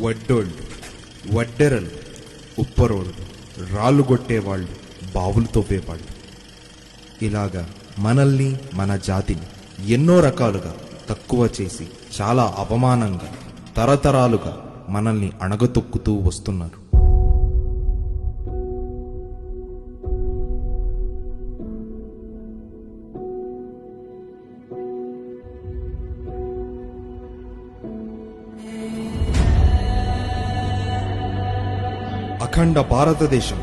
వడ్డోళ్ళు, వడ్డెరలు, ఉప్పరోళ్ళు, రాళ్ళు కొట్టేవాళ్ళు, బావులు తవ్వేవాళ్ళు, ఇలాగా మనల్ని మన జాతిని ఎన్నో రకాలుగా తక్కువ చేసి చాలా అవమానంగా తరతరాలుగా మనల్ని అణగతొక్కుతూ వస్తున్నారు. అఖండ భారతదేశం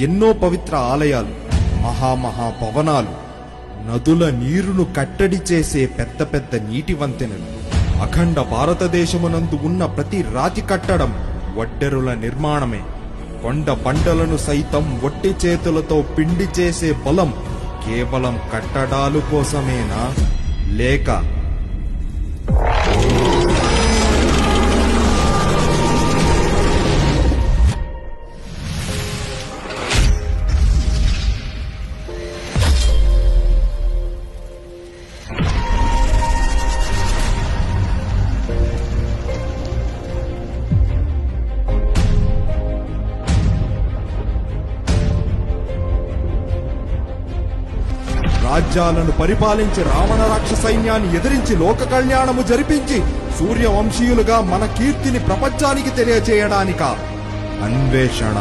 ఎన్నో పవిత్ర ఆలయాలు, మహామహా భవనాలు, నదుల నీరును కట్టడి చేసే పెద్ద పెద్ద నీటి వంతెనలు, అఖండ భారతదేశమునందు ఉన్న ప్రతి రాతి కట్టడం వడ్డెరుల నిర్మాణమే. కొండ బండలను సైతం ఒట్టి చేతులతో పిండి చేసే బలం కేవలం కట్టడాలు కోసమేనా, లేక రాజ్యాలను పరిపాలించి రావణ రాక్ష సైన్యాన్ని ఎదిరించి లోక కళ్యాణము జరిపించి సూర్యవంశీయులుగా మన కీర్తిని ప్రపంచానికి తెలియచేయడానిక అన్వేషణ.